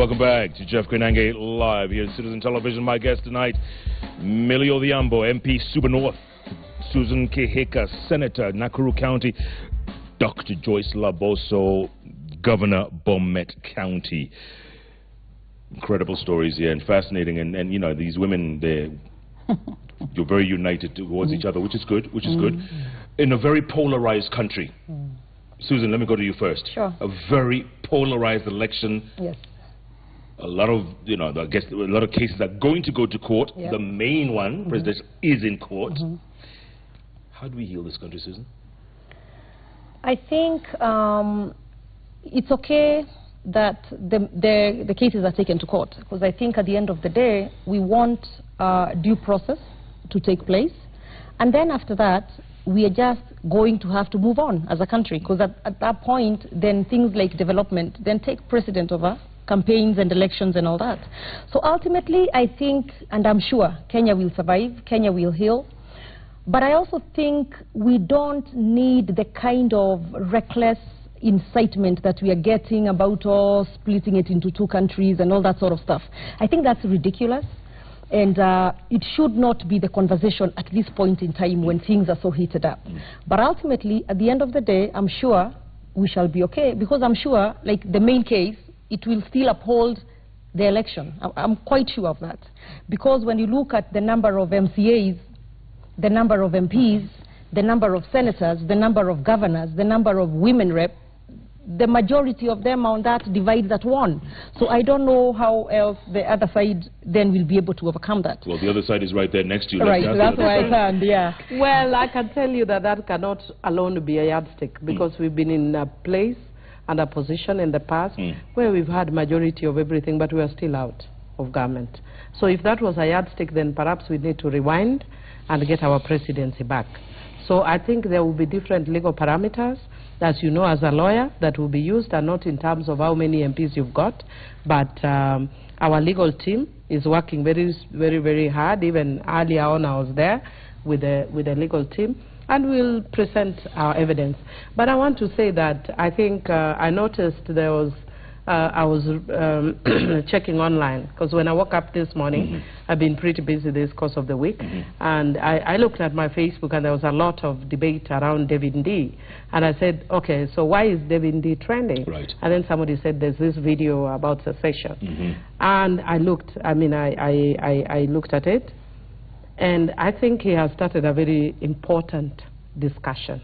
welcome back to Jeff Koinange Live here at Citizen Television. My guest tonight, Millie Odhiambo, MP Suba North, Susan Kihika, Senator, Nakuru County, Dr. Joyce Laboso, Governor, Bomet County. Incredible stories here and fascinating, and you know, these women, you're very united towards each other, which is good, in a very polarized country. Susan, let me go to you first. Sure. A very polarized election. Yes. A lot of, I guess a lot of cases are going to go to court. Yep. The main one, presidential, is in court. How do we heal this country, Susan? I think it's okay that the cases are taken to court, because I think at the end of the day, we want due process to take place. And then after that, we are just going to have to move on as a country, because at that point, then things like development then take precedent over campaigns and elections and all that. So ultimately, I think, and I'm sure, Kenya will survive, Kenya will heal. But I also think we don't need the kind of reckless incitement that we are getting about splitting it into two countries and all that sort of stuff. I think that's ridiculous. And it should not be the conversation at this point in time when things are so heated up. But ultimately, at the end of the day, I'm sure we shall be okay, because I'm sure, like the main case, it will still uphold the election. I'm quite sure of that. Because when you look at the number of MCAs, the number of MPs, the number of senators, the number of governors, the number of women rep, the majority of them on that divides at one. So I don't know how else the other side then will be able to overcome that. Well, the other side is right there next to you. Right, that's why I turned, yeah. Well, I can tell you that that cannot alone be a yardstick, because we've been in a place and a position in the past where we've had majority of everything, but we are still out of government. So if that was a yardstick, then perhaps we need to rewind and get our presidency back. So I think there will be different legal parameters, as you know, as a lawyer, that will be used, and not in terms of how many MPs you've got, but our legal team is working very, very, very hard. Even earlier on, I was there with the legal team, and we'll present our evidence. But I want to say that I think I noticed there was, I was checking online, because when I woke up this morning, I've been pretty busy this course of the week, and I looked at my Facebook, and there was a lot of debate around David D. And I said, okay, so why is David D trending? Right. And then somebody said there's this video about secession. And I looked, I looked at it, and I think he has started a very important discussion.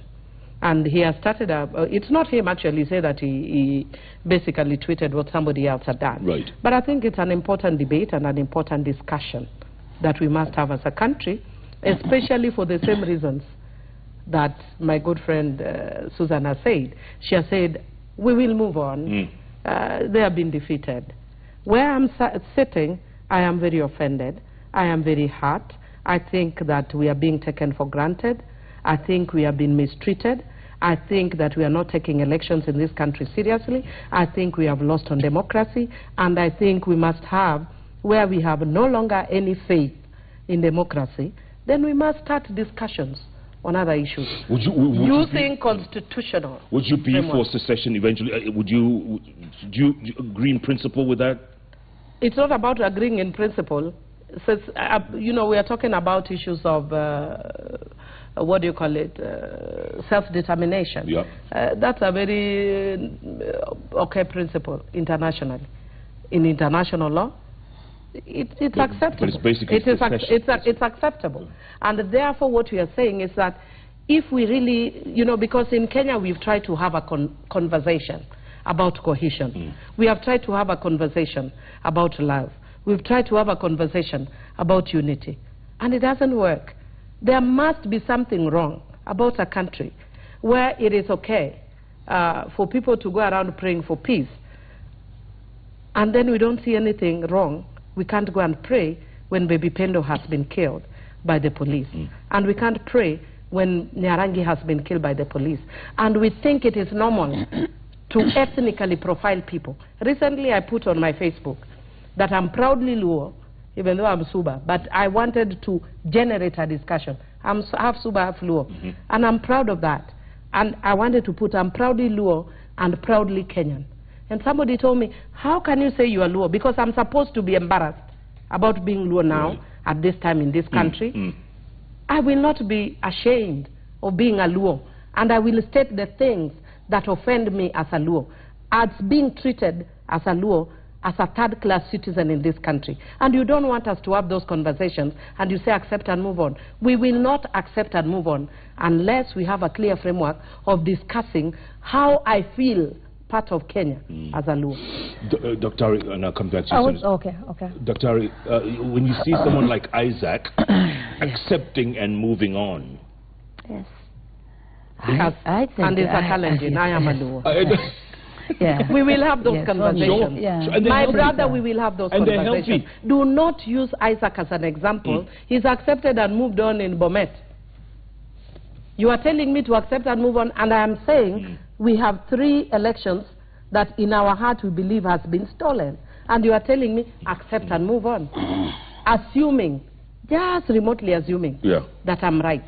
And he has started it's not him actually say that he basically tweeted what somebody else had done. Right. But I think it's an important debate and an important discussion that we must have as a country, especially for the same reasons that my good friend Susan has said. She has said, we will move on. They have been defeated. Where I'm sitting, I am very offended. I am very hurt. I think that we are being taken for granted. I think we have been mistreated. I think that we are not taking elections in this country seriously. I think we have lost on democracy. And I think we must have, where we have no longer any faith in democracy, then we must start discussions on other issues. Would you think constitutional. Would you be for secession eventually? Do you agree in principle with that? It's not about agreeing in principle. Since, we are talking about issues of what do you call it, self-determination. Yeah. That's a very okay principle internationally. In international law, it's acceptable. But it's basically it's acceptable. And therefore what we are saying is that if we really, because in Kenya we've tried to have a conversation about cohesion. We have tried to have a conversation about love. We've tried to have a conversation about unity. And it doesn't work. There must be something wrong about a country where it is okay for people to go around praying for peace. And then we don't see anything wrong. We can't go and pray when Baby Pendo has been killed by the police. And we can't pray when Nyarangi has been killed by the police. And we think it is normal to ethnically profile people. Recently I put on my Facebook that I'm proudly Luo, even though I'm Suba, but I wanted to generate a discussion. I'm half Suba, half Luo, and I'm proud of that. And I wanted to put, I'm proudly Luo and proudly Kenyan. And somebody told me, how can you say you are Luo? Because I'm supposed to be embarrassed about being Luo now, at this time in this country. I will not be ashamed of being a Luo. And I will state the things that offend me as a Luo, as being treated as a Luo, as a third-class citizen in this country. And you don't want us to have those conversations, and you say accept and move on. We will not accept and move on unless we have a clear framework of discussing how I feel part of Kenya as a Luo. Dr. and I'll come back to you. Okay. Dr. When you see someone like Isaac accepting and moving on. Yes. I think and it's a challenge. I am a Luo. Yeah. We will have those conversations. Yeah. My brother, we will have those conversations. Do not use Isaac as an example. He's accepted and moved on in Bomet. You are telling me to accept and move on, and I am saying we have 3 elections that in our heart we believe has been stolen. And you are telling me accept and move on. Assuming, just remotely assuming that I'm right.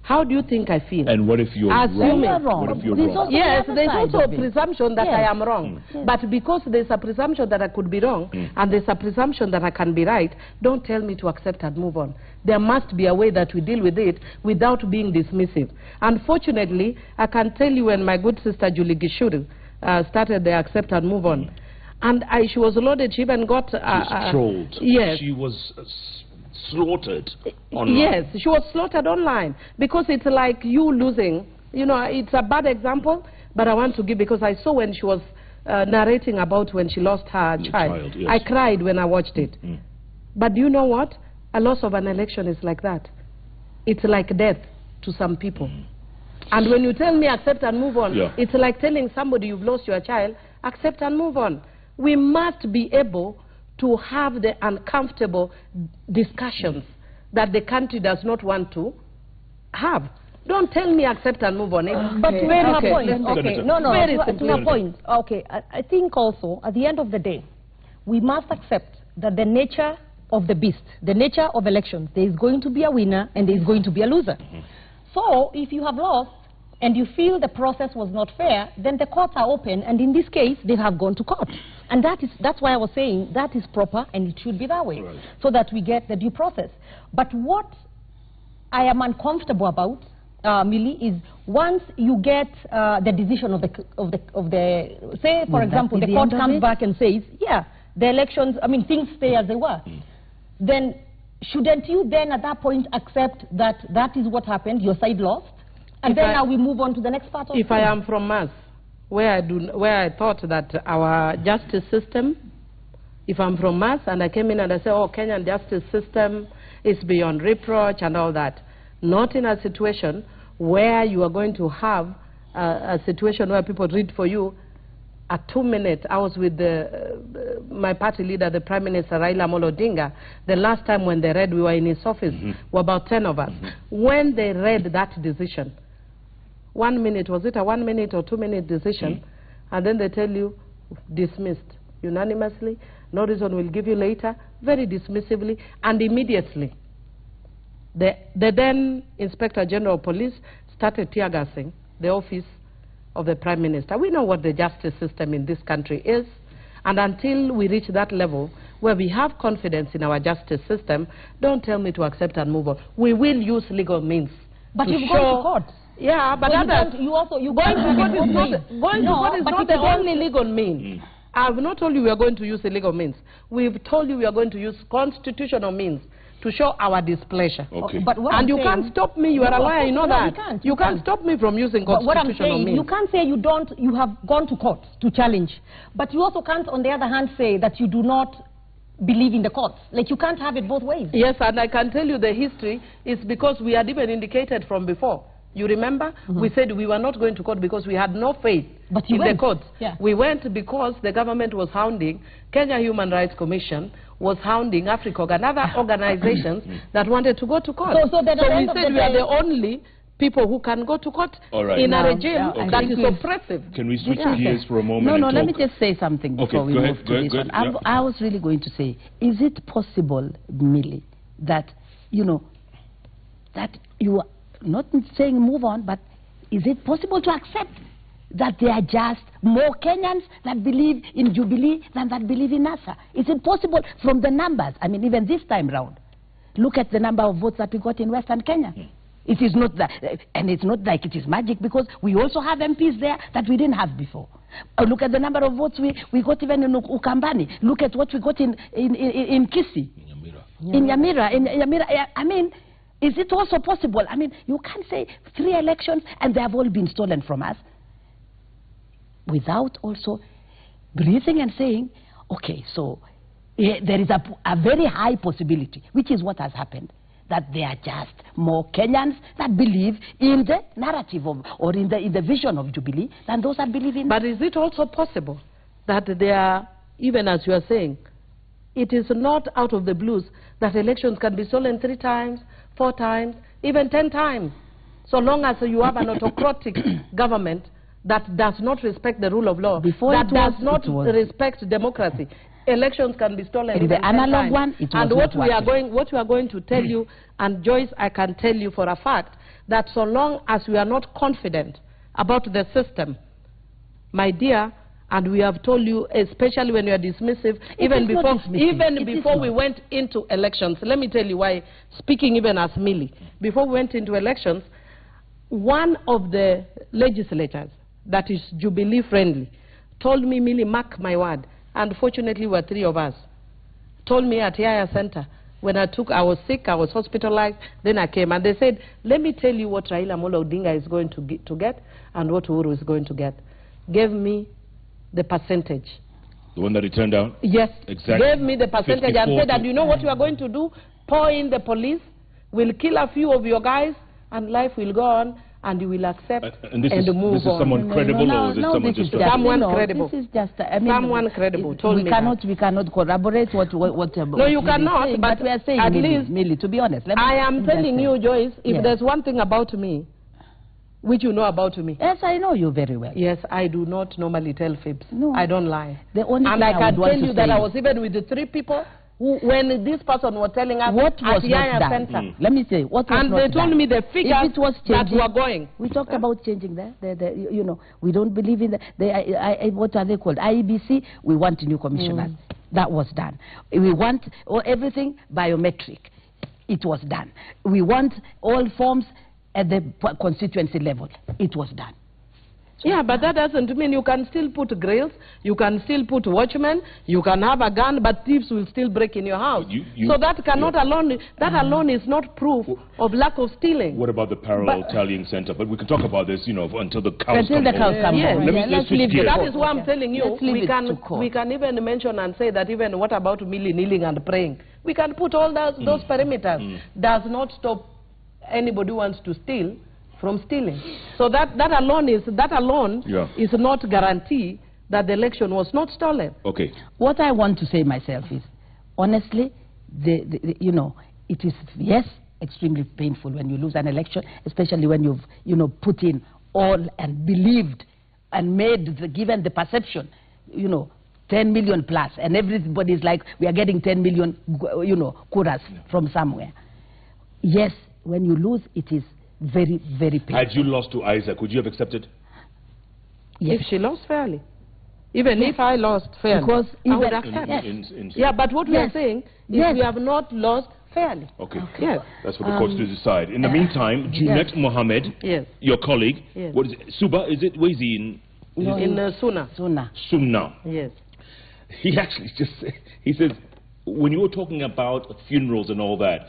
How do you think I feel? And what if you're wrong? What if you're wrong? Yes, there's also a presumption that I am wrong. But because there's a presumption that I could be wrong, and there's a presumption that I can be right, don't tell me to accept and move on. There must be a way that we deal with it without being dismissive. Unfortunately, I can tell you when my good sister Julie Gishuru started the accept and move on, and she was loaded, she even got... she was trolled. Yes. She was... slaughtered online. Yes, she was slaughtered online because it's like you losing. You know, it's a bad example, but I want to give because I saw when she was narrating about when she lost her child. Yes. I cried when I watched it. But do you know what? A loss of an election is like that. It's like death to some people. And when you tell me accept and move on, it's like telling somebody you've lost your child, accept and move on. We must be able to have the uncomfortable discussions that the country does not want to have. Don't tell me accept and move on. But to her point, to her point, I think also, at the end of the day, we must accept that the nature of the beast, the nature of elections, there is going to be a winner and there is going to be a loser. So, if you have lost, and you feel the process was not fair, then the courts are open, and in this case, they have gone to court. And that's why I was saying that is proper, and it should be that way, so that we get the due process. But what I am uncomfortable about, Millie, is once you get the decision of the say, for example, the court comes back and says, the elections, I mean, things stay as they were, then shouldn't you then at that point accept that that is what happened, your side lost? And then now we move on to the next part of If I am from Mass, where I thought that our justice system, if I'm from Mass and I came in and I say, oh, Kenyan justice system is beyond reproach and all that, not in a situation where you are going to have a situation where people read for you a 2-minute. I was with my party leader, the Prime Minister Raila Amolo Odinga, the last time when they read, we were in his office, were about 10 of us. When they read that decision, 1 minute, was it a 1 minute or 2 minute decision? And then they tell you, dismissed unanimously, no reason we'll give you later, very dismissively, and immediately. The then Inspector General of Police started tear gassing the office of the Prime Minister. We know what the justice system in this country is, and until we reach that level where we have confidence in our justice system, don't tell me to accept and move on. We will use legal means. But you've gone to court. Yeah, but going to court is not the only legal mean. I have not told you we are going to use illegal means. We've told you we are going to use constitutional means to show our displeasure. But and you can't stop me. You are a liar. You know that. You can't stop me from using constitutional what I'm saying, means. You can't say you have gone to court to challenge. But you also can't, on the other hand, say that you do not believe in the courts. Like, you can't have it both ways. Yes, and I can tell you the history is because we had even indicated from before. You remember? We said we were not going to court because we had no faith in the courts. We went because the government was hounding, Kenya Human Rights Commission was hounding Africa and other organizations that wanted to go to court. So we said we are the only people who can go to court in a regime that is oppressive. Can we switch gears for a moment? No, let me just say something before we move to this one. I was really going to say, is it possible, Millie, that, that you are not saying move on, but is it possible to accept that there are just more Kenyans that believe in Jubilee than that believe in NASA? Is it possible from the numbers? I mean, even this time round, look at the number of votes that we got in Western Kenya. It is not that, and it's not like it is magic, because we also have MPs there that we didn't have before. Look at the number of votes we got even in Ukambani. Look at what we got in Kisii. In Nyamira. I mean, is it also possible? I mean, you can't say 3 elections and they have all been stolen from us without also breathing and saying, okay, so there is a very high possibility, which is what has happened, that there are just more Kenyans that believe in the narrative of, or in the vision of Jubilee than those that believe in. But is it also possible that there are, even as you are saying, it is not out of the blues that elections can be stolen 3 times, 4 times, even 10 times, so long as you have an autocratic government that does not respect the rule of law, that does not respect democracy. Elections can be stolen in the analog one. It was and what we are going to tell you, and Joyce, I can tell you for a fact that so long as we are not confident about the system, my dear, and we have told you, especially when you are dismissive, even before we went into elections. Let me tell you why. Speaking even as Millie, before we went into elections, one of the legislators that is Jubilee friendly told me, Millie, mark my word. Unfortunately, were 3 of us. Told me at Yaya Center, when I was sick, I was hospitalized, then I came, and they said, let me tell you what Raila Amolo Odinga is going to get and what Uhuru is going to get. Gave me the percentage. The one that he turned down? Yes. Exactly. Gave me the percentage and said, and you know what you are going to do? Pour in the police, we'll kill a few of your guys, and life will go on, and you will accept and move on. This is someone credible, or is it someone just... Someone credible. This is just, I mean, someone credible told me we cannot corroborate what no, you cannot, saying, but we are saying, at least, Millie, to be honest. I am telling you, Joyce, if there's one thing about me, which you know about me. Yes, I know you very well. Yes, I do not normally tell fibs. No. I don't lie. The only and I can tell you that I was even with the 3 people who, when this person was telling us what was at not done. Center. Let me say, what was and not they told done. me the figures that were going. We talked about changing you know, we don't believe in what are they called? IEBC, we want new commissioners. That was done. We want everything biometric. It was done. We want all forms at the constituency level. It was done. So yeah, but that doesn't mean you can still put grills, you can still put watchmen, you can have a gun, but thieves will still break in your house. So that cannot alone, that alone is not proof of lack of stealing. What about the parallel tallying center? But we can talk about this, you know, until the cows come home. Yes. Let's leave it. That is why I'm telling you, we can even mention and say that even what about Millie kneeling and praying? We can put all those perimeters. Does not stop anybody who wants to steal from stealing. So that alone is not guarantee that the election was not stolen. Okay. What I want to say myself is, honestly, you know, it is, yes, extremely painful when you lose an election, especially when you've, you know, put in all and believed and given the perception, you know, 10 million plus, and everybody's like, we are getting 10 million, you know, kuras from somewhere. Yes, when you lose, it is very, very painful. Had you lost to Isaac, would you have accepted? Yes. If she lost fairly. Even if I lost fairly. Because I would accept. Yeah, but what we are saying is we have not lost fairly. Okay. Yes. That's for the courts to decide. In the meantime, Junet Mohammed, your colleague, what is it? Suba, is it? Where is he in? In Suna. Sumna. Yes. He actually just said, he says, when you were talking about funerals and all that,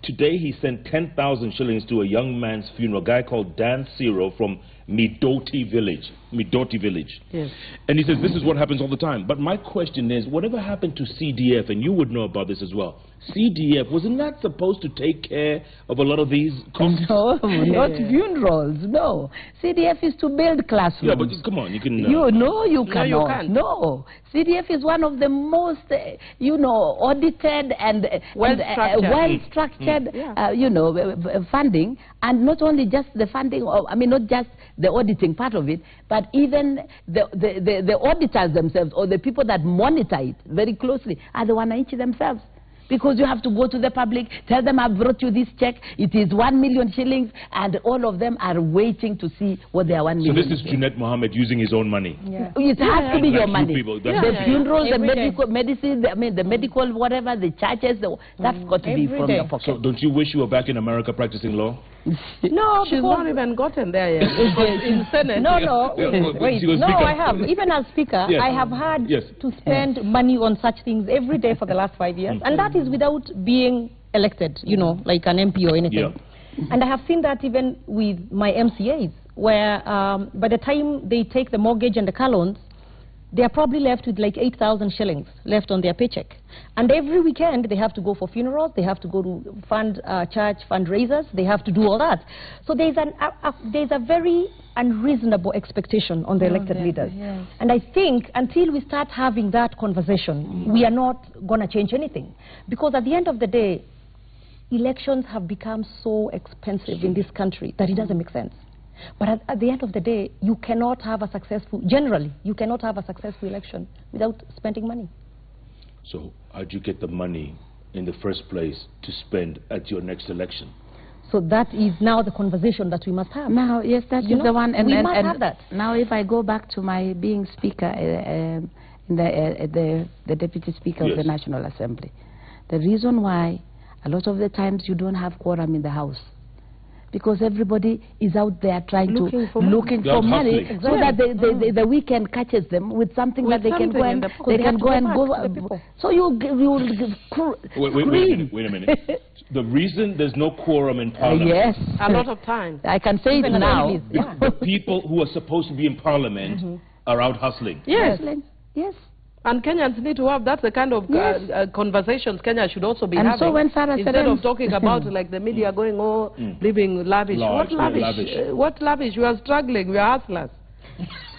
today he sent 10,000 shillings to a young man's funeral, a guy called Dan Ciro from Midoti Village. Yes. And he says this is what happens all the time. But my question is, whatever happened to CDF, and you would know about this as well, CDF, wasn't that supposed to take care of a lot of these costs? No, not funerals, no. CDF is to build classrooms. Yeah, but come on, you can... you cannot. No, you can't. No. CDF is one of the most, you know, audited and well-structured, you know, funding. And not only just the funding, I mean, not just the auditing part of it, but even the auditors themselves, or the people that monitor it very closely, are the Wananchi themselves. because you have to go to the public, tell them I brought you this check, it is 1 million shillings, and all of them are waiting to see what their 1 million. So this is Junet Mohammed using his own money. Yeah. It has to be your money. People, The funerals, the Every medical medicine, the medical whatever, the churches, that's got to be Every from day. your pocket. So don't you wish you were back in America practicing law? No, She's not even gotten there yet. In Senate. No, wait. She was No, speaker. I have. Even as speaker, Yes. I have had Yes. to spend money on such things every day for the last 5 years. And that is without being elected, you know, like an MP or anything. Yeah. And I have seen that even with my MCAs, where by the time they take the mortgage and the car loans, they are probably left with like 8,000 shillings left on their paycheck. And every weekend, they have to go for funerals, they have to go to fund church fundraisers, they have to do all that. So there's a very unreasonable expectation on the elected leaders. Yes. And I think until we start having that conversation, we are not going to change anything. Because at the end of the day, elections have become so expensive in this country that it doesn't make sense. But at the end of the day, you cannot have a successful, generally, you cannot have a successful election without spending money. So how'd you get the money in the first place to spend at your next election? So that is now the conversation that we must have. Now, yes, that is the one. And, we must have that. Now, if I go back to my being speaker, the deputy speaker of the National Assembly, the reason why a lot of the times you don't have quorum in the House, because everybody is out there trying looking for money, hustling. so that the weekend catches them with something that they can go and go. So you will wait a minute. The reason there's no quorum in Parliament. Yes, a lot of time. I can say it now. The people who are supposed to be in Parliament are out hustling. Yes. Yes. And Kenyans need to have, that's the kind of conversations Kenya should also be having. So when Sarah instead of talking about like the media going, living lavish. Large, what lavish? What lavish? We are struggling, we are hustlers.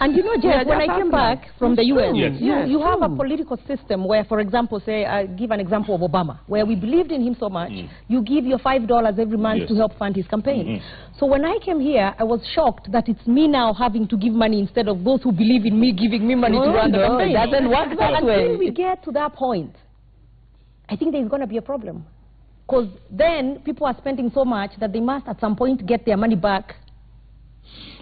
And you know, Jeff, when I came back from the US, Yes. you have a political system where, for example, say, I give an example of Obama, where we believed in him so much, you give your $5 every month to help fund his campaign. So when I came here, I was shocked that it's me now having to give money instead of those who believe in me giving me money to run the campaign. It doesn't work that way. Until we get to that point, I think there's going to be a problem. Because then people are spending so much that they must at some point get their money back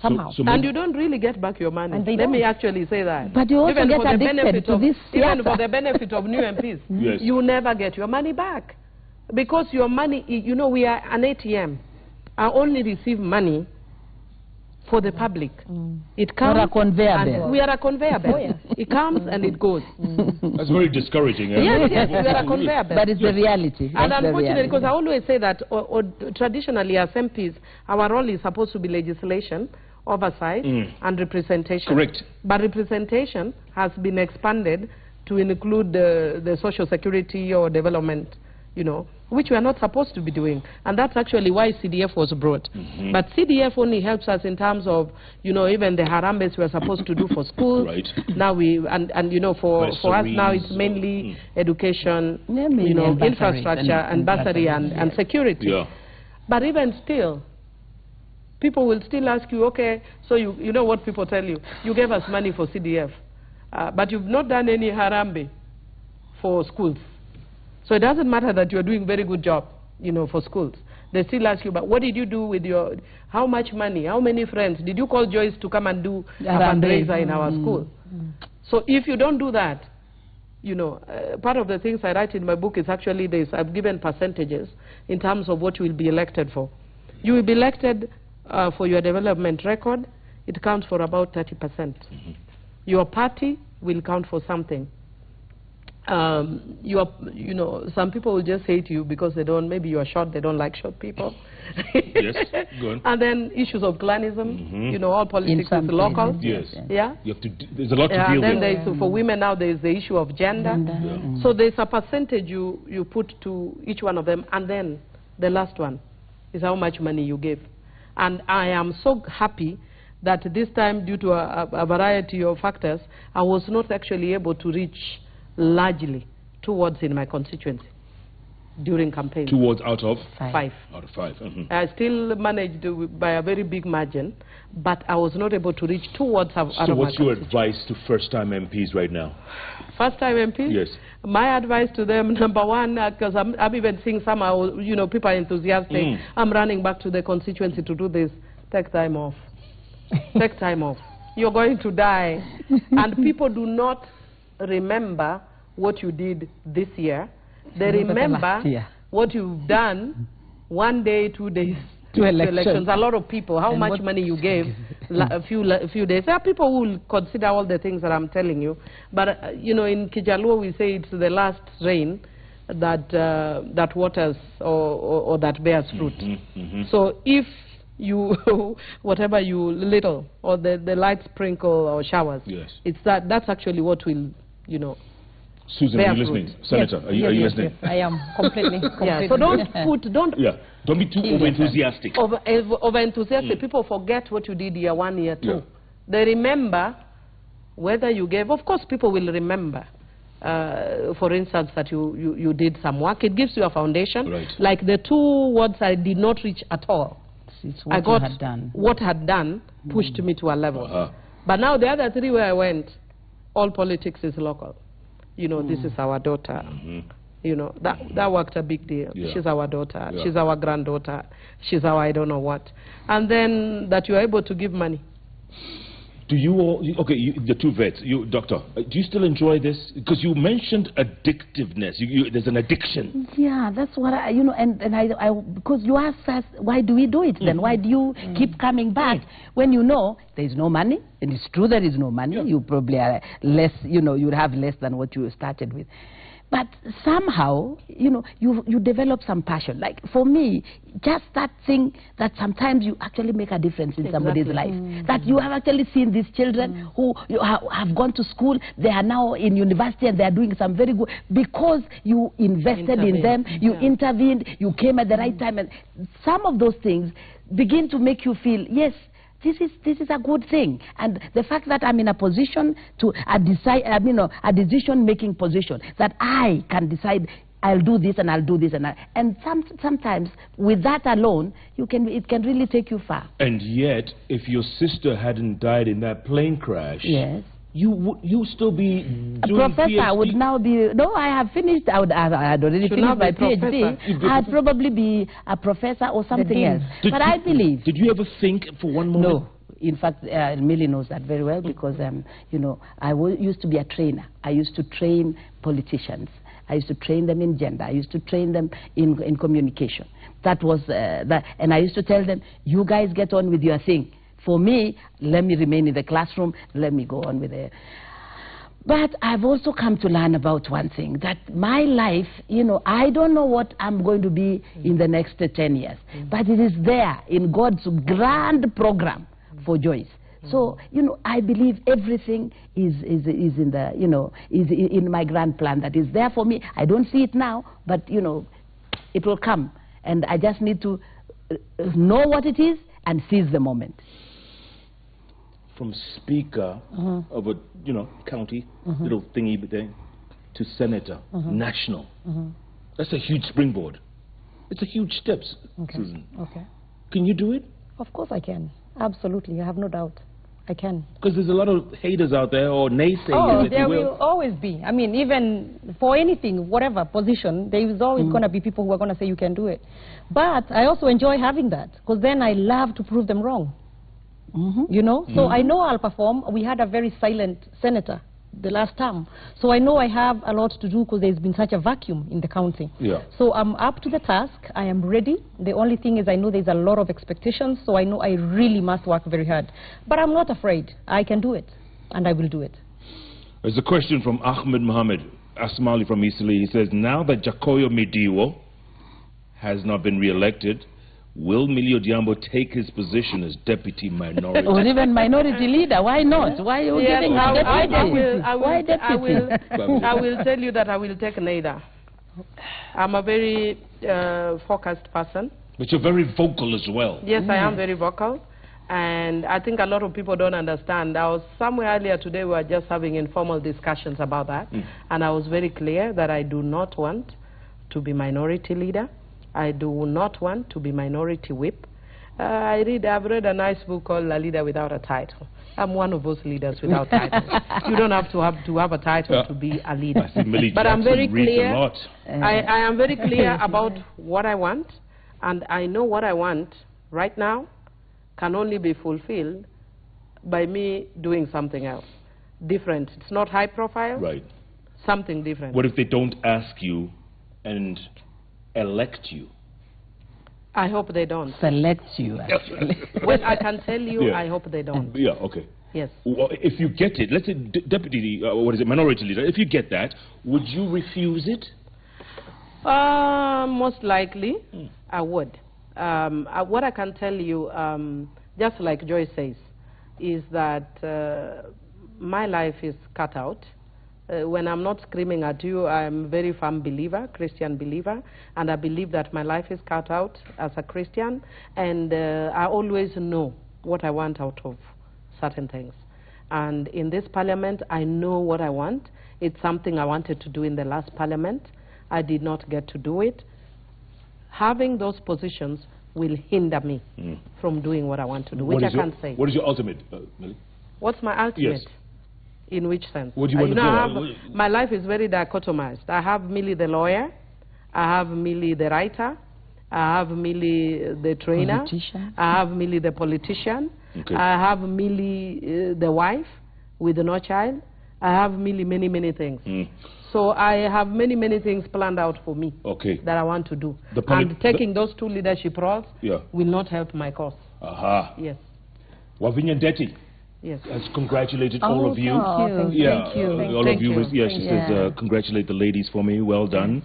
somehow. And you don't really get back your money. Let me actually say that. But you also even get for the addicted benefit to of, this even for the benefit of new MPs, you never get your money back. Because your money, you know, we are an ATM. I only receive money for the public. It comes. Or a conveyor belt. We are a conveyor belt. It comes and it goes. That's very discouraging. Yes, we are a conveyor belt. But it's the reality. And unfortunately, because I always say that traditionally as MPs, our role is supposed to be legislation, oversight, and representation. Correct. But representation has been expanded to include the social security or development, you know, which we are not supposed to be doing. And that's actually why CDF was brought. But CDF only helps us in terms of, you know, even the harambes we are supposed to do for schools. Right. Now and you know, for us now it's mainly education, you know, infrastructure and bursary and security. Yeah. But even still, people will still ask you, okay, so you know what people tell you, you gave us money for CDF, but you've not done any harambe for schools. So it doesn't matter that you're doing a very good job, you know, for schools. They still ask you, but what did you do with your, how much money, how many friends? Did you call Joyce to come and do a fundraiser in our school? So if you don't do that, you know, part of the things I write in my book is actually this. I've given percentages in terms of what you will be elected for. You will be elected for your development record. It counts for about 30%. Your party will count for something. You know, some people will just hate you because they don't, maybe you are short, they don't like short people. Yes, go on. And then issues of clanism, you know, all politics is local. Yes. Yeah. You have to, there's a lot to deal and then with. there's, for women now, there's the issue of gender. So there's a percentage you put to each one of them, and then the last one is how much money you give. And I am so happy that this time, due to a variety of factors, I was not actually able to reach largely towards in my constituency. during campaign. 2 wards out of? 5. Out of 5. I still managed by a very big margin, but I was not able to reach 2 wards out of my So what's your advice to first-time MPs right now? First-time MPs? Yes. My advice to them, number one, because I'm even seeing some, people are enthusiastic. I'm running back to the constituency to do this. Take time off. Take time off. You're going to die. And people do not remember what you did this year. They remember what you've done 1 day, 2 days to elections. A lot of people, how much money you gave a few days. There are people who will consider all the things that I'm telling you. But, in Kijaluo we say it's the last rain that waters or that bears fruit. So if you, whatever you little, or the light sprinkle or showers, it's that's actually what will, Susan, are you listening? Senator, are you listening? Yes, I am completely. Yeah, so don't be too over-enthusiastic. Over-enthusiastic. People forget what you did year 1, year 2. They remember whether you gave. Of course, people will remember. For instance, that you did some work. It gives you a foundation. Right. Like the 2 words I did not reach at all. I got what had done pushed me to a level. But now the other 3 where I went, all politics is local. This is our daughter. That worked a big deal. She's our daughter. She's our granddaughter. She's our I don't know what. And then that you're able to give money. Do you all, the 2 vets, doctor, do you still enjoy this? Because you mentioned addictiveness. There's an addiction. Yeah, that's what I, because you asked us, why do we do it then? Why do you keep coming back? When there's no money, and it's true there is no money, you probably are less, you'd have less than what you started with. But somehow, you develop some passion. Like for me, just that thing that sometimes you actually make a difference in somebody's life. That you have actually seen these children who have gone to school, they are now in university and they are doing some very good, because you invested in them, you intervened, you came at the right time. And some of those things begin to make you feel, yes, this is a good thing. And the fact that I'm in a position to a decision-making position, that I can decide I'll do this and I'll do this and sometimes with that alone, it can really take you far. And yet, if your sister hadn't died in that plane crash, you still be doing a professor. PhD? I would now be, no, I have finished, I had already finished my PhD. I'd probably be a professor or something else. But I believe. Did you ever think for one moment? No. In fact, Millie knows that very well because, I used to be a trainer. I used to train politicians. I used to train them in gender. I used to train them in communication. That was, and I used to tell them, you guys get on with your thing. For me, let me remain in the classroom, let me go on with it. But I've also come to learn about one thing, that my life, I don't know what I'm going to be in the next 10 years, but it is there in God's grand program for Joyce. So, I believe everything is in the, is in my grand plan that is there for me. I don't see it now, but, it will come. And I just need to know what it is and seize the moment. From speaker of a county little thingy thing to senator, national. That's a huge springboard. It's a huge step, Susan. Can you do it? Of course I can. Absolutely, I have no doubt. I can. Because there's a lot of haters out there, or naysayers. Oh, there will always be. I mean, even for anything, whatever position, there is always going to be people who are going to say you can do it. But I also enjoy having that, because then I love to prove them wrong. So I know I'll perform. We had a very silent senator the last term, so I know I have a lot to do because there's been such a vacuum in the county. So I'm up to the task. I am ready. The only thing is I know there's a lot of expectations, so I know I really must work very hard. But I'm not afraid. I can do it, and I will do it. There's a question from Ahmed Mohammed Asmali from Eastleigh. He says, now that Jakoyo Mediwo has not been re-elected, will Millie Odhiambo take his position as deputy minority? Or even minority leader? Why not? Why are you giving deputy? Why deputy? I will tell you that I will take neither. I'm a very focused person. But you're very vocal as well. Yes, I am very vocal. And I think a lot of people don't understand. I was somewhere earlier today, we were just having informal discussions about that. And I was very clear that I do not want to be minority leader. I do not want to be minority whip. I've read a nice book called A Leader Without a Title. I'm one of those leaders without titles. You don't have to have a title to be a leader. But I'm very clear. I am very clear about what I want, and I know what I want right now can only be fulfilled by me doing something else, different. It's not high profile. Right. Something different. What if they don't ask you and elect you? I hope they don't. Select you, actually. Well, I can tell you, Yeah. I hope they don't. Yeah, okay. Yes. Well, if you get it, let's say deputy, minority leader, if you get that, would you refuse it? Most likely, I would. What I can tell you, just like Joy says, is that my life is cut out. When I'm not screaming at you, I'm a very firm believer, Christian believer, and I believe that my life is cut out as a Christian, and I always know what I want out of certain things. And in this parliament, I know what I want. It's something I wanted to do in the last parliament. I did not get to do it. Having those positions will hinder me from doing what I want to do, which I can't say. What is your ultimate, Millie? What's my ultimate? Yes. In which sense? What do you want to do? My life is very dichotomized. I have Millie the lawyer, I have Millie the writer, I have Millie the trainer, Politician. I have Millie the politician, Okay. I have Millie the wife with no child, I have Millie many things. So I have many things planned out for me that I want to do. And taking those two leadership roles will not help my cause. Aha. Yes. Wavinya Ndeti has congratulated all of you. Thank you. Yeah, Thank you. all of you. Yeah, she says congratulate the ladies for me. Well done.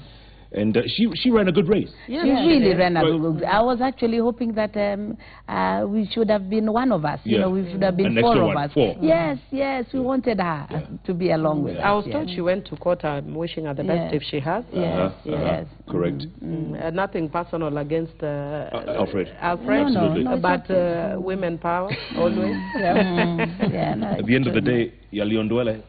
And she ran a good race. She really ran a good. I was actually hoping that we should have been one of us. You know, we should have been four of us. Yes, we wanted her to be along with us. I was told she went to court. I'm wishing her the best if she has. Yes. Correct. Nothing personal against Alfred. No, but women power always. At the end of the day, Yaliondwele.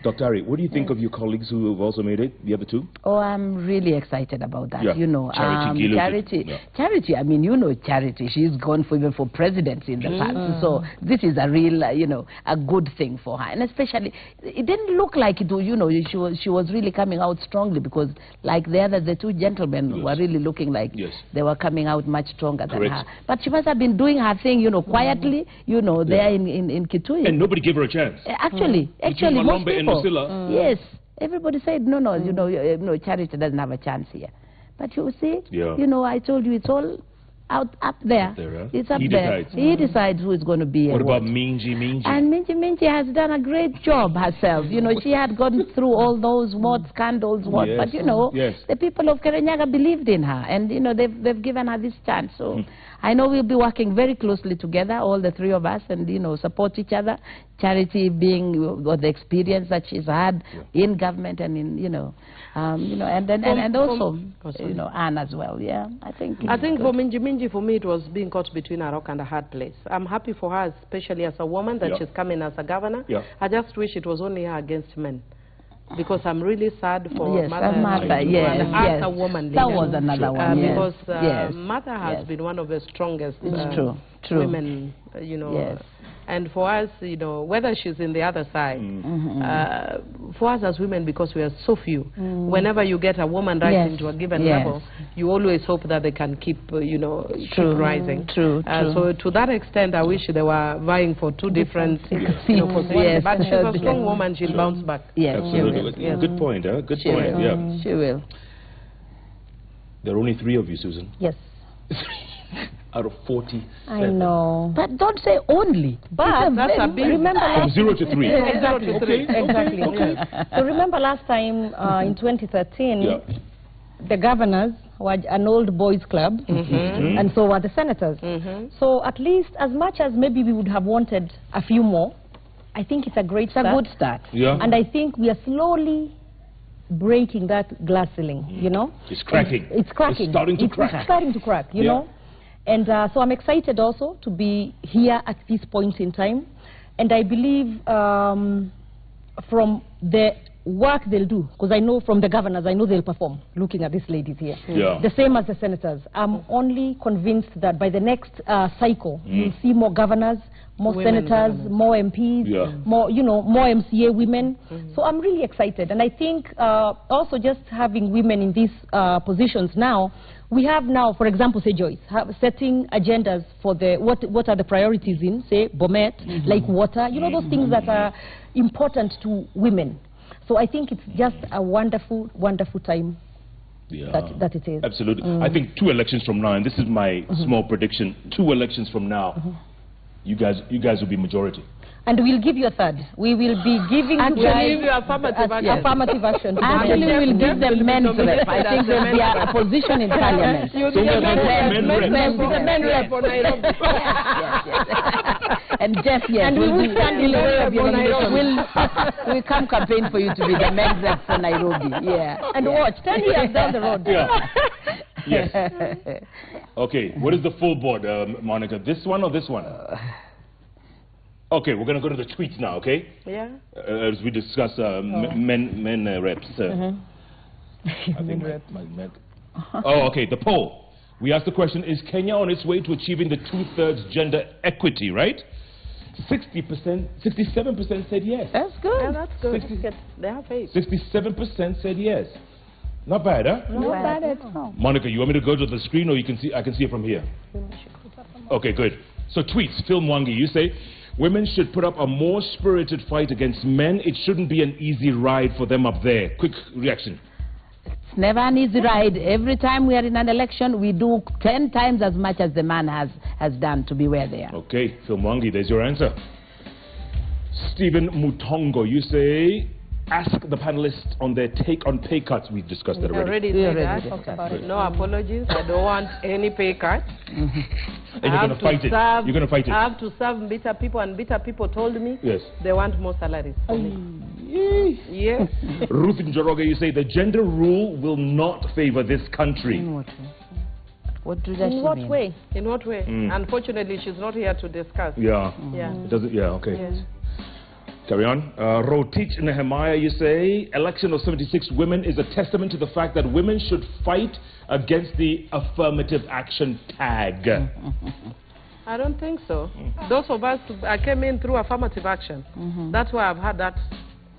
Dr. Ari, what do you think of your colleagues who have also made it, the other two? Oh, I'm really excited about that. Yeah. You know, Charity. I mean, you know, Charity. She's gone even for presidency in the past. So this is a real, a good thing for her. And especially, it didn't look like it. You know, she was really coming out strongly because, like the two gentlemen were really looking like they were coming out much stronger than her. But she must have been doing her thing, quietly, there in Kitui. And nobody gave her a chance. Actually, most people. Yes, everybody said no, Charity doesn't have a chance here. But you see, I told you it's all up there. It's up there. He decides who is going to be. What about Minji? And Minji has done a great job herself. She had gone through all those scandals, but the people of Kirinyaga believed in her, and they've given her this chance. So I know we'll be working very closely together, all the three of us, and support each other. Charity being the experience that she's had in government and in and also Anne as well. Yeah, I think for Minji, for me, it was being caught between a rock and a hard place. I'm happy for her, especially as a woman, that she's coming as a governor. I just wish it was only her against men. Because I'm really sad for Mother. As a woman leader. That was another one. Because Mother has been one of the strongest women, And for us, whether she's in the other side, for us as women, because we are so few, whenever you get a woman rising to a given level, you always hope that they can keep, keep rising. So to that extent, I wish they were vying for two different positions. But she's a strong woman; she'll bounce back. Yes, absolutely. Good point. Good point. Yeah, she will. There are only 3 of you, Susan. Yes. Out of 47. I know. But don't say only. But that's a big... From 0 to 3. Exactly. Okay. So remember last time in 2013, the governors were an old boys club, and so were the senators. So at least, as much as maybe we would have wanted a few more, I think it's a great start. It's a good start. Yeah. And I think we are slowly breaking that glass ceiling, It's cracking. It's cracking. It's starting to crack. It's starting to crack, you know. And so I'm excited also to be here at this point in time. And I believe from the work they'll do, because I know from the governors, I know they'll perform, looking at these ladies here. Yeah. The same as the senators. I'm only convinced that by the next cycle, you'll see more governors, more senators, more MPs, more, you know, more MCA women. So I'm really excited. And I think also just having women in these positions now, we have now, for example, say Joyce, setting agendas for the, what are the priorities in, say, Bomet, like water, you know, those things that are important to women. So I think it's just a wonderful, wonderful time that it is. Absolutely. I think 2 elections from now, and this is my small prediction, 2 elections from now, you guys will be majority. And we'll give you a third. We will be giving you guys affirmative action. Affirmative action. Actually, we'll give them men's rep. I think there'll be a position in parliament. You'll be a men rep for Nairobi. And Jeff, yes, and we will stand in the way of your nomination. We'll come campaign for you to be the men's rep for Nairobi. Yeah. And watch, 10 years down the road. Yes. Okay, what is the full board, Monica? This one or this one? Okay, we're going to go to the tweets now, okay? Yeah. As we discuss men reps. I think oh, okay, the poll. We asked the question, is Kenya on its way to achieving the 2/3 gender equity, right? 60%, 67% said yes. That's good. Yeah, that's good. They have faith. 67% said yes. Not bad, huh? Not bad at all. Monica, you want me to go to the screen or you can see? I can see it from here. Okay, good. So tweets, Phil Mwangi, you say, women should put up a more spirited fight against men. It shouldn't be an easy ride for them up there. Quick reaction. It's never an easy ride. Every time we are in an election, we do 10 times as much as the man has done to be where they are. Okay, Phil Mwangi, there's your answer. Stephen Mutongo, you say, ask the panelists on their take on pay cuts. We've discussed that already. No apologies. I don't want any pay cut. And you're going to fight it. You're going to fight it. I have to serve bitter people, and bitter people told me they want more salaries for me. Yes. Ruth Njoroge, you say the gender rule will not favor this country. In what way? What does In what way? In what way? Unfortunately, she's not here to discuss. Yeah. Yeah. Does it? Yeah, okay. Yes. Carry on. Rotich Nehemiah, you say, election of 76 women is a testament to the fact that women should fight against the affirmative action tag. I don't think so. Those of us, I came in through affirmative action. That's why I've had that,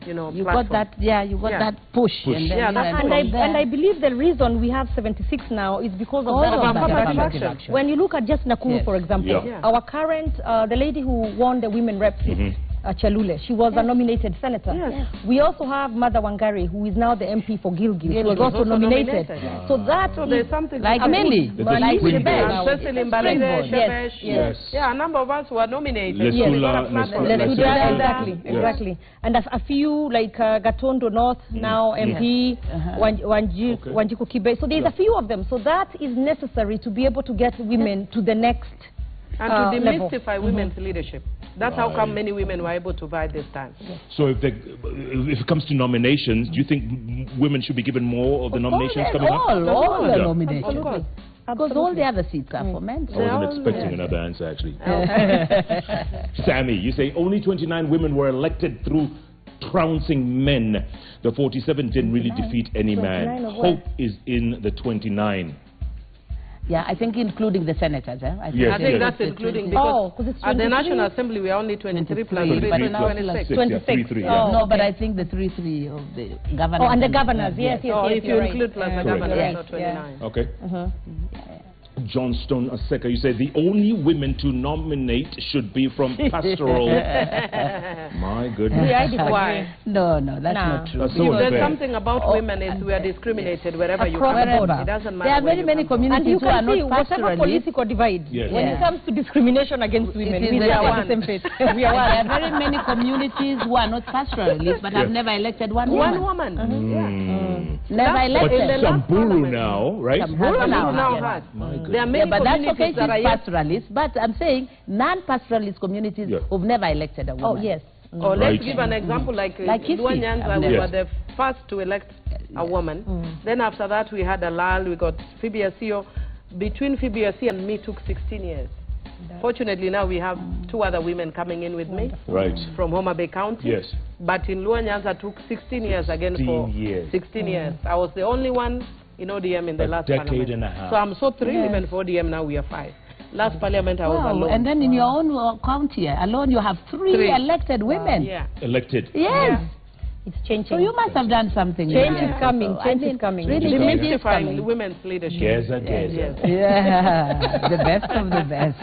you know, you platform. got that, you got that push. And then and I believe the reason we have 76 now is because of that affirmative action. When you look at just Nakuru, for example, our current, the lady who won the women reps, Chalule, she was a nominated senator. We also have Mother Wangari, who is now the MP for Gilgil. She was also nominated. So there's something like Amelie, like Cecily Mbalile, yeah, a number of us were nominated. Exactly. And a few like Gatondo North, now MP, Wanjiku Kibe. So there's a few of them. So that is necessary to be able to get women to the next and to demystify women's leadership. That's how come many women were able to vie this time. So if it comes to nominations, do you think women should be given more of the nominations coming up? All the nominations. Because all the other seats are for men. I wasn't expecting another answer, actually. Sammy, you say only 29 women were elected through trouncing men. The 47 didn't really defeat any man. Hope is in the 29. Yeah, I think including the senators. I think that's including, because at the National Assembly we are only 23 plus 3, but now 26. No, but I think the 3 of the governors. Oh, and the governors, yes. If you include plus the governors, so 29. Okay. Johnstone Aseka, you say the only women to nominate should be from pastoral. My goodness. Why? No, that's not true. That's so there's something about women is we are discriminated wherever you come. It doesn't matter. There are very many communities who are not whatever political divide. When it comes to discrimination against women, we are the same fate. There are very many communities who are not pastoralists but have never elected one woman. Never elected. But Samburu now, right? Samburu now has. There are many but that's okay, that are pastoralists. But I'm saying non-pastoralist communities who've never elected a woman. Oh, yes. Or let's give an example like Luan Nyanza, we were the first to elect a woman. Then after that we had a lull, we got Phoebe Asio. between Phoebe Yasi and me took 16 years. Fortunately, now we have 2 other women coming in with me. Right. From Homa Bay County. Yes. But in Luo Nyanza took 16 years again for 16 years. I was the only one in ODM in the last decade parliament. and a half. So I'm so thrilled even for ODM now we are 5. Last parliament I was alone. And then in your own county alone you have 3 elected women. Yeah. Elected. Yes. Yeah. It's changing. So you must have done something. Change is coming. Change is coming. Really, Demystifying women's leadership. Yes. Yeah, the best of the best.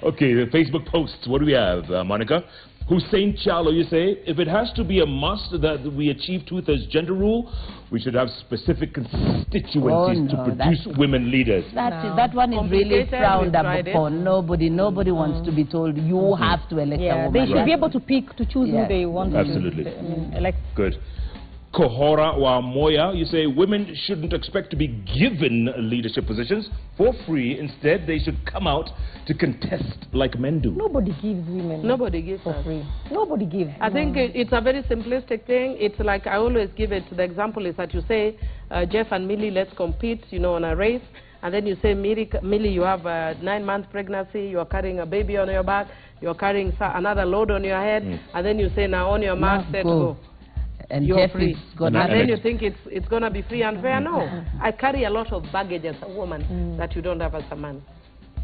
Okay, the Facebook posts. What do we have, Monica? Hussein Chalo, you say, if it has to be a must that we achieve 2/3 gender rule, we should have specific constituencies to produce women leaders. That one is really frowned upon. Nobody wants to be told you have to elect a woman. They should be able to pick, to choose who they want Absolutely. to elect. Good. Kohora wa Moya, you say women shouldn't expect to be given leadership positions for free. Instead, they should come out to contest like men do. Nobody gives women. Nobody gives for free. Nobody gives. I think it's a very simplistic thing. It's like I always give it. The example is that you say, Jeff and Millie, let's compete, you know, on a race. And then you say, Millie, you have a 9-month pregnancy. You are carrying a baby on your back. You are carrying another load on your head. And then you say, now on your mark, set, go. And you're Jeff free. And then you think it's going to be free and fair. No. I carry a lot of baggage as a woman that you don't have as a man,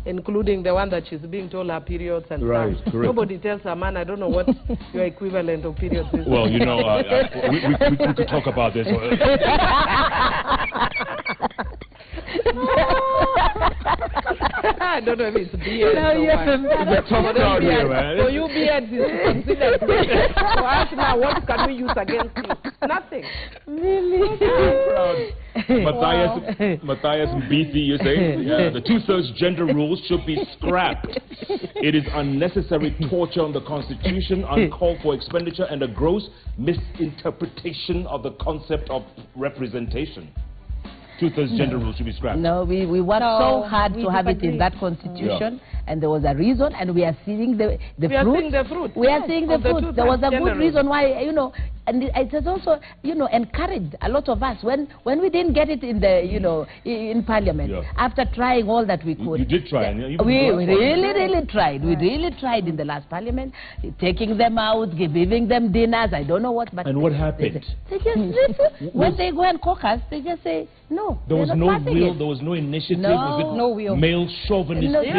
including the one that she's being told her periods and stuff. Nobody tells a man, I don't know what your equivalent of periods is. Well, you know, we could talk about this. I don't know if it's beard or what. It's a tough crowd here, man. So you beards is considered. So ask now, what can we use against you? Nothing. Really? Matthias Mbithi, you say, the 2/3 gender rules should be scrapped. It is unnecessary torture on the Constitution, uncalled for expenditure, and a gross misinterpretation of the concept of representation. 2/3 gender rule should be scrapped. No, we worked so hard to have it in that constitution, and there was a reason, and we are seeing the fruit. We are seeing the fruit. There was a good reason why, you know, and it has also, you know, encouraged a lot of us when we didn't get it in the, you know, in Parliament. After trying all that we could. You did try. We really tried. We really tried in the last Parliament, taking them out, giving them dinners. I don't know what. But and what happened? They just when they go and caucus, they just say no. There was no will. There was no initiative. No will. Male chauvinistic.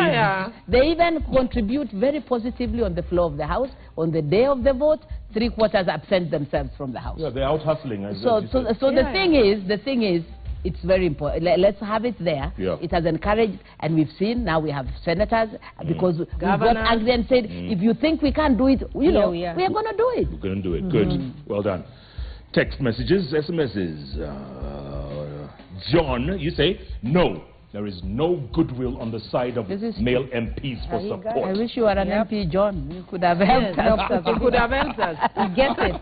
They even contribute very positively on the floor of the House. On the day of the vote, 3/4 absent themselves from the House. Yeah, they're out hustling. The thing is, it's very important. Let's have it there. It has encouraged, and we've seen now we have senators because we got angry and said, if you think we can't do it, you know, we are going to do it. We're going to do it. Good. Well done. Text messages, SMSs. John, you say, no. There is no goodwill on the side of male MPs for support. I wish you were an MP, John. You could have helped us. You could have helped us. We get it.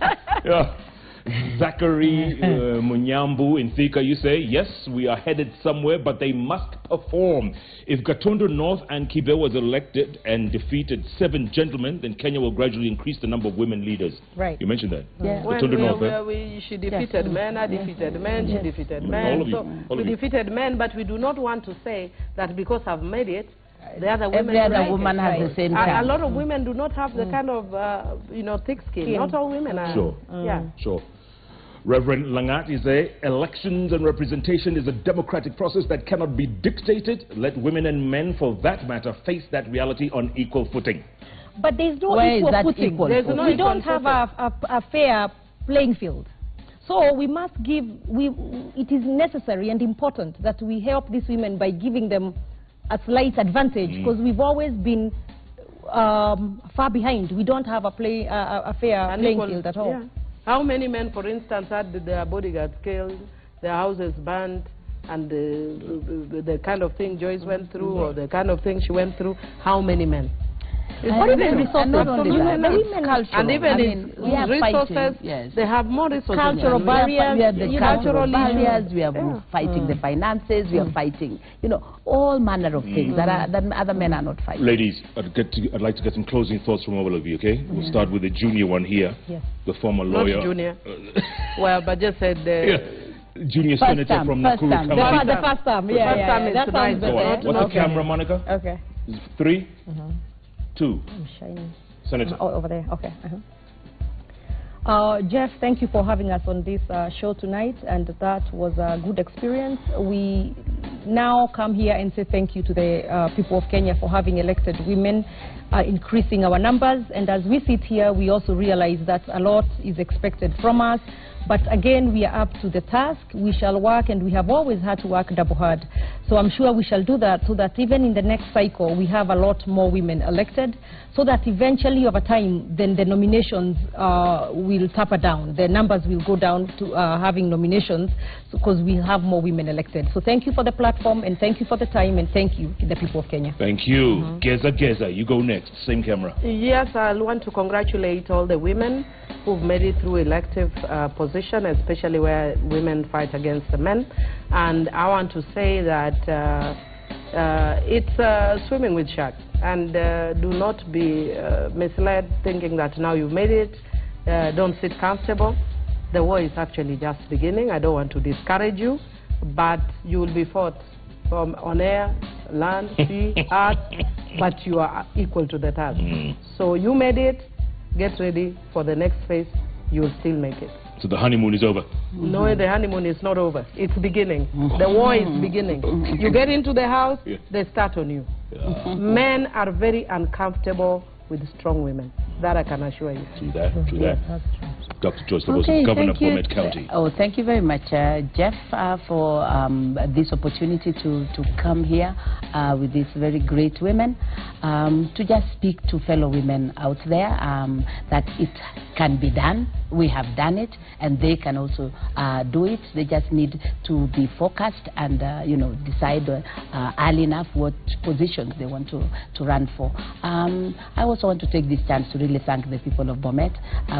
Zachary Munyambu in Thika, you say, yes, we are headed somewhere, but they must perform. If Gatundu North and Kibe was elected and defeated 7 gentlemen, then Kenya will gradually increase the number of women leaders. Right. You mentioned that. Yeah. Gatundu North. She defeated men, I defeated men, she defeated men. So we defeated men, but we do not want to say that because I've made it, the other women every other woman has the same a lot of women do not have the kind of, you know, thick skin. Not all women are. Sure. Sure. Reverend Langat, you say, elections and representation is a democratic process that cannot be dictated. Let women and men, for that matter, face that reality on equal footing. But there's no equal footing. We don't have a fair playing field. So we must give, it is necessary and important that we help these women by giving them a slight advantage, because we've always been far behind. We don't have a fair playing field at all. Yeah. How many men, for instance, had their bodyguards killed, their houses burnt, and the kind of thing Joyce went through, or the kind of thing she went through? How many men? What even resources? And even in resources, they have more resources. Cultural barriers, we have the cultural barriers, we are fighting the finances, we are fighting, you know, all manner of things that other men are not fighting. Ladies, I'd like to get some closing thoughts from all of you, okay? We'll start with the junior one here, the former lawyer. Not junior. Well, but just said junior senator from Nakuru County. The first time, yeah. That sounds better. What's the camera, Monica? Okay. 3, 2. I'm shining. Senator. Oh, over there. Okay. Jeff, thank you for having us on this show tonight, and that was a good experience. We now come here and say thank you to the people of Kenya for having elected women, increasing our numbers, and as we sit here, we also realize that a lot is expected from us. But again, we are up to the task. We shall work, and we have always had to work double hard. So I'm sure we shall do that, so that even in the next cycle, we have a lot more women elected, so that eventually over time, then the nominations will taper down. The numbers will go down to having nominations, because we have more women elected. So thank you for the platform, and thank you for the time, and thank you to the people of Kenya. Thank you. Geza, you go next. Same camera. Yes, I want to congratulate all the women who've made it through elective position, especially where women fight against the men. And I want to say that it's swimming with sharks. And do not be misled thinking that now you've made it. Don't sit comfortable. The war is actually just beginning. I don't want to discourage you, but you will be fought from on air, land, sea, earth, but you are equal to the task. So you made it. Get ready for the next phase. You will still make it. So the honeymoon is over? No, the honeymoon is not over. It's beginning. The war is beginning. You get into the house, they start on you. Men are very uncomfortable with strong women. That I can assure you. True that. Dr. Joyce, Okay, Governor of Bomet County. Oh, thank you very much, Jeff, for this opportunity to come here with these very great women, to just speak to fellow women out there that it can be done. We have done it, and they can also do it. They just need to be focused and decide early enough what positions they want to run for. I also want to take this chance to really thank the people of Bomet.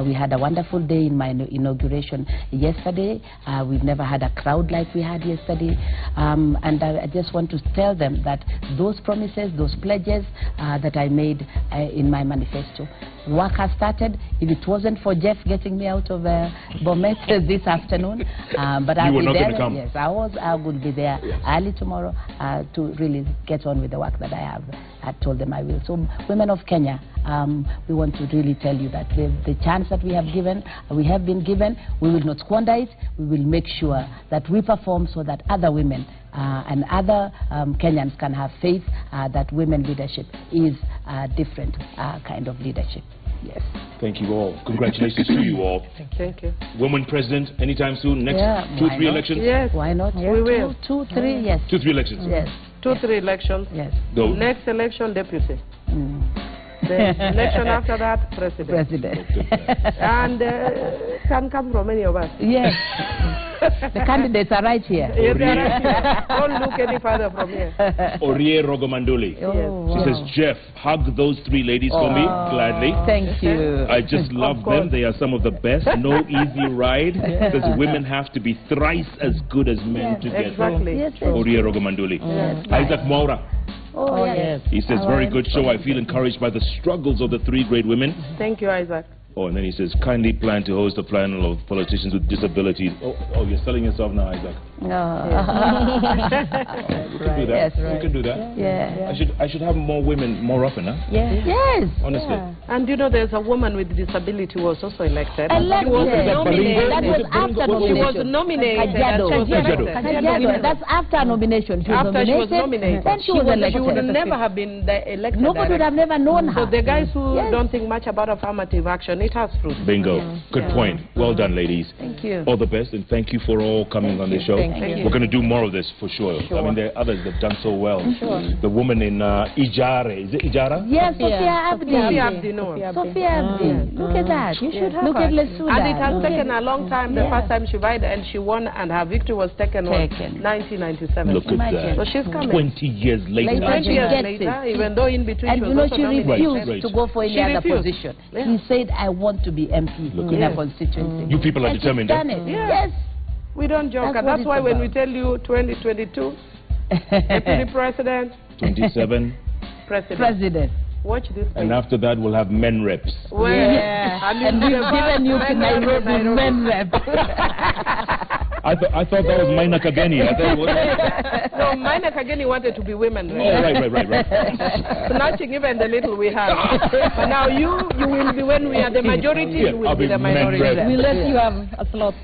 We had a wonderful day in my inauguration yesterday. We've never had a crowd like we had yesterday, and I just want to tell them that those promises, those pledges that I made in my manifesto, work has started. If it wasn't for Jeff getting me out of Bomet this afternoon, but I will be there. Yes, I will be there early tomorrow to really get on with the work that I told them I will. So, women of Kenya, we want to really tell you that the chance that we have been given, we will not squander it. We will make sure that we perform so that other women and other Kenyans can have faith that women leadership is a different kind of leadership. Yes. Thank you all. Congratulations to you all. Thank you. Woman president anytime soon? Next 2 or 3 elections? Yes. Why not? We will. 2, 3, yes. 2 or 3 elections? Yes. 2, 3 elections. Yes. Next election, deputy. The election after that, president. And can come from any of us. Yes. The candidates are right here. Yes, they are right here. Don't look any further from here. Orie Rogomanduli. She says, Jeff, hug those 3 ladies for me, gladly. Thank you. I just love them. They are some of the best. No easy ride. Says women have to be thrice as good as men to get exactly. Yes, Orie Rogomanduli. Isaac Moura. Oh, yes. He says, very good show. I feel encouraged by the struggles of the 3 great women. Thank you, Isaac. Oh, and then he says, kindly plan to host a panel of politicians with disabilities. Oh, you're selling yourself now, Isaac. No. You can do that. Yes, You can do that. Yeah. I should have more women more often, huh? Yes. Honestly. Yeah. And there's a woman with disability who was also elected. Elected. She was nominated. That was after nomination. She was nominated. Kajiado. That's after nomination. She was nominated. Then she was elected. She would never have been elected. Nobody would have never known her. So the guys who don't think much about affirmative action, it has fruit. Bingo. Good point. Well done, ladies. Thank you. All the best, and thank you for all coming on the show. Thank you. We're going to do more of this for sure. I mean, there are others that have done so well. The woman in Ijare. Is it Ijara? Yes, Sophia Abdi. Sophia Abdi, no. Sophia Abdi. Look at that. You should have Look at Lesuda. And it has taken a long time. The first time she vied and she won, and her victory was taken on 1997. Look at that. So she's coming. 20 years later. 20 years later, even though in between and she was also she refused Right. to go for any other position. He said, I want to be MP in a constituency. You people are And determined. she's done it. Yes. We don't joke. That's And that's what why it's when about. we tell you 2022, deputy president, 27. president. Watch this And thing. after that, we'll have men reps. Well, And we've given you to Nairobi men rep. I thought that was Maina Kageni. I thought it was... No, Maina Kageni wanted to be women. Oh, right. Snatching even the little we have. But now you will be, when we are the majority, you will be the minority. We'll let you have a slot.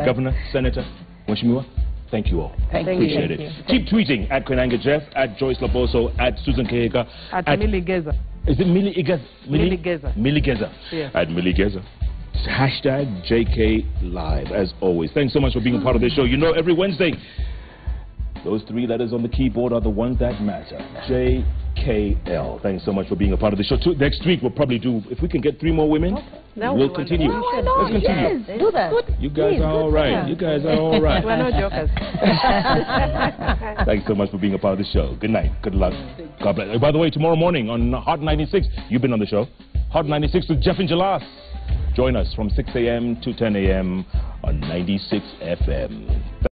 Governor, Senator, Mheshimiwa, thank you all. Appreciate it. Keep tweeting at Koinange Jeff, at Joyce Laboso, at Susan Kihika, at Millie Geza. Is it Millie Geza? Millie Geza. Millie Geza. Yes. At Millie Geza. Hashtag JK Live, as always. Thanks so much for being a part of this show. You know, every Wednesday, those 3 letters on the keyboard are the ones that matter. JKL. Thanks so much for being a part of the show. Next week, we'll probably do, if we can get 3 more women, we'll continue. Let's continue. Yes, do that. You guys are all right. You guys are all right. We're not jokers. Thanks so much for being a part of the show. Good night. Good luck. God bless. By the way, tomorrow morning on Hot 96, you've been on the show. Hot 96 with Jeff and Jalas. Join us from 6 a.m. to 10 a.m. on 96 FM.